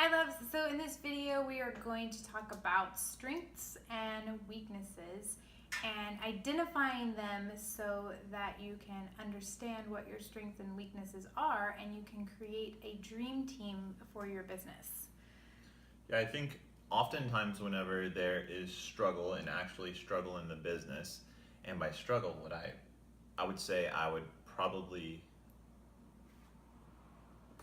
Hi loves, so in this video we are going to talk about strengths and weaknesses and identifying them so that you can understand what your strengths and weaknesses are and you can create a dream team for your business. Yeah, I think oftentimes whenever there is struggle and actually struggle in the business, and by struggle, I would say I would probably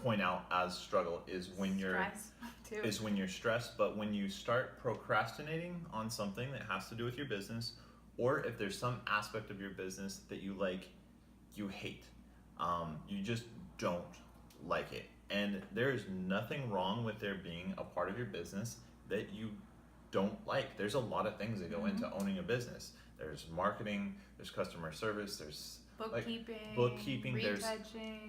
point out as struggle is when you're stressed, but when you start procrastinating on something that has to do with your business, or if there's some aspect of your business that you hate, you just don't like it. And there is nothing wrong with there being a part of your business that you don't like. There's a lot of things that go into owning a business. There's marketing, there's customer service, there's bookkeeping, there's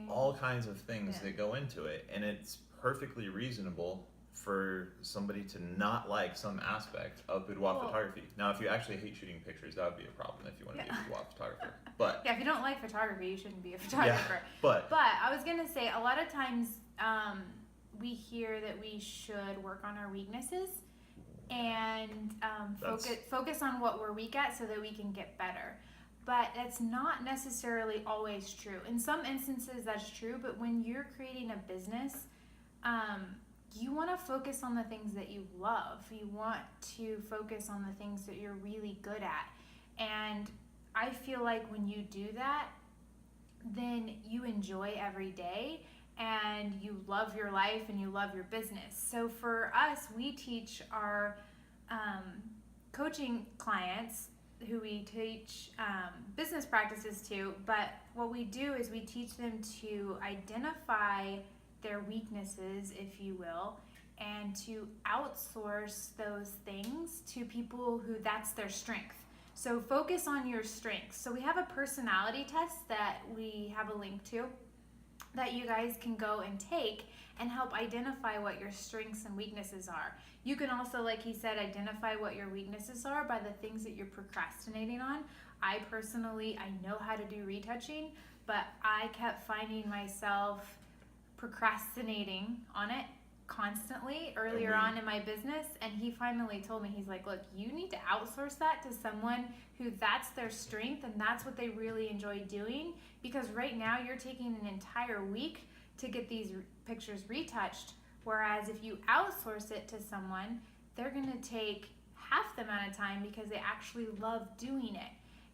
all kinds of things that go into it, and it's perfectly reasonable for somebody to not like some aspect of boudoir photography. Now, if you actually hate shooting pictures, that would be a problem if you want to be a boudoir photographer. But yeah, if you don't like photography, you shouldn't be a photographer. Yeah, but I was gonna say a lot of times we hear that we should work on our weaknesses and focus on what we're weak at so that we can get better. But that's not necessarily always true. In some instances, that's true. But when you're creating a business, you want to focus on the things that you love. You want to focus on the things that you're really good at. And I feel like when you do that, then you enjoy every day and you love your life and you love your business. So for us, we teach our coaching clients who we teach business practices to, but what we do is we teach them to identify their weaknesses, if you will, and to outsource those things to people who that's their strength. So focus on your strengths. So we have a personality test that we have a link to that you guys can go and take and help identify what your strengths and weaknesses are. You can also, like he said, identify what your weaknesses are by the things that you're procrastinating on. I know how to do retouching, but I kept finding myself procrastinating on it constantly earlier on in my business, and he finally told me, he's like, look, you need to outsource that to someone who that's their strength and that's what they really enjoy doing, because right now you're taking an entire week to get these pictures retouched, whereas if you outsource it to someone, they're going to take half the amount of time because they actually love doing it.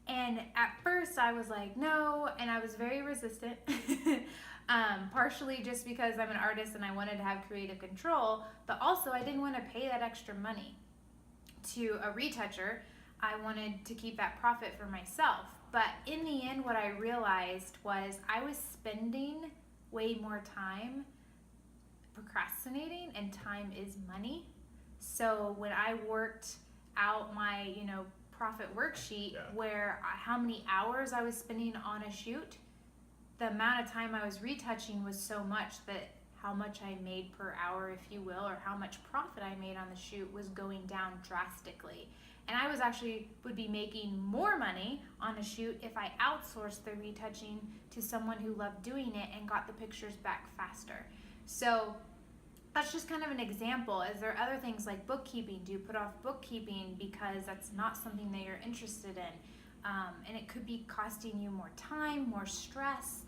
And at first I was like, no, and I was very resistant. Partially just because I'm an artist and I wanted to have creative control, but also I didn't want to pay that extra money to a retoucher. I wanted to keep that profit for myself. But in the end, what I realized was I was spending way more time procrastinating, and time is money. So when I worked out my, profit worksheet where how many hours I was spending on a shoot, the amount of time I was retouching was so much that how much I made per hour, if you will, or how much profit I made on the shoot was going down drastically. And I would be making more money on a shoot if I outsourced the retouching to someone who loved doing it and got the pictures back faster. So that's just kind of an example. Is there other things like bookkeeping? Do you put off bookkeeping because that's not something that you're interested in? And it could be costing you more time, more stress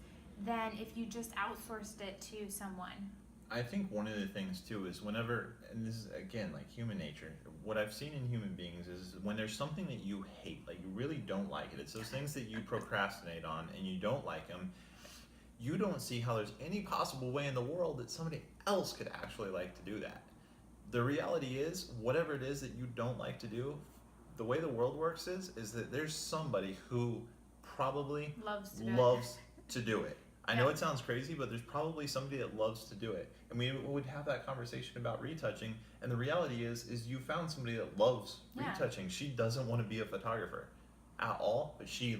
than if you just outsourced it to someone. I think one of the things too is whenever, and this is again like human nature, what I've seen in human beings is when there's something that you hate, like you really don't like it, it's those things that you procrastinate on and you don't like them, you don't see how there's any possible way in the world that somebody else could actually like to do that. The reality is, whatever it is that you don't like to do, the way the world works is that there's somebody who probably loves to do it. I know it sounds crazy, but there's probably somebody that loves to do it. And we would have that conversation about retouching, and the reality is you found somebody that loves retouching. She doesn't want to be a photographer at all, but she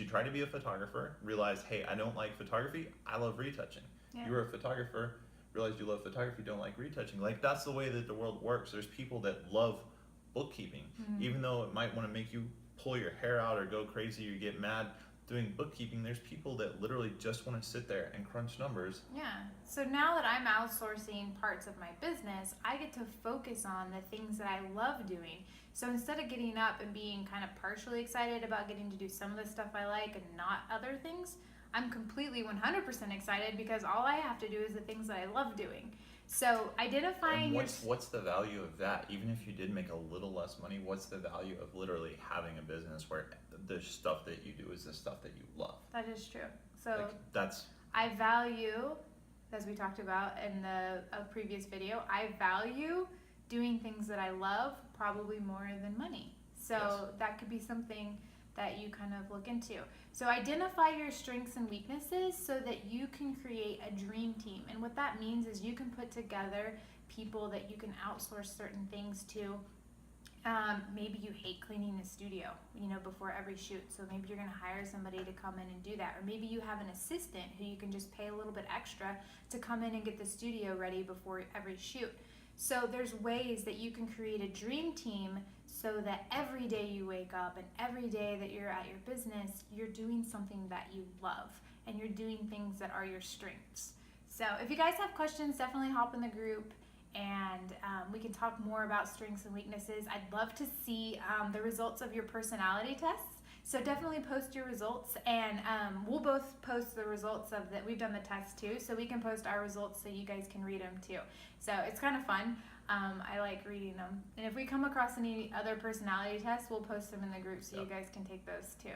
tried to be a photographer, realized, hey, I don't like photography, I love retouching. You were a photographer, realized you love photography, don't like retouching. Like, that's the way that the world works. There's people that love bookkeeping, even though it might want to make you pull your hair out or go crazy or get mad. doing bookkeeping, there's people that literally just want to sit there and crunch numbers. Yeah. So now that I'm outsourcing parts of my business, I get to focus on the things that I love doing. So instead of getting up and being kind of partially excited about getting to do some of the stuff I like and not other things, I'm completely 100% excited because all I have to do is the things that I love doing. So identifying And what's the value of that? Even if you did make a little less money, what's the value of literally having a business where the stuff that you do is the stuff that you love? That is true. So Like, that's I value, as we talked about in the previous video, I value doing things that I love probably more than money. So Yes. that could be something that you kind of look into. So identify your strengths and weaknesses so that you can create a dream team. And what that means is you can put together people that you can outsource certain things to. Maybe you hate cleaning the studio, before every shoot. So maybe you're going to hire somebody to come in and do that. Or maybe you have an assistant who you can just pay a little bit extra to come in and get the studio ready before every shoot. So there's ways that you can create a dream team so that every day you wake up and every day that you're at your business, you're doing something that you love and you're doing things that are your strengths. So if you guys have questions, definitely hop in the group and we can talk more about strengths and weaknesses. I'd love to see the results of your personality tests. So definitely post your results, and we'll both post the results of that. We've done the test too, so we can post our results so you guys can read them too. So it's kind of fun. I like reading them. And if we come across any other personality tests, we'll post them in the group so you guys can take those too.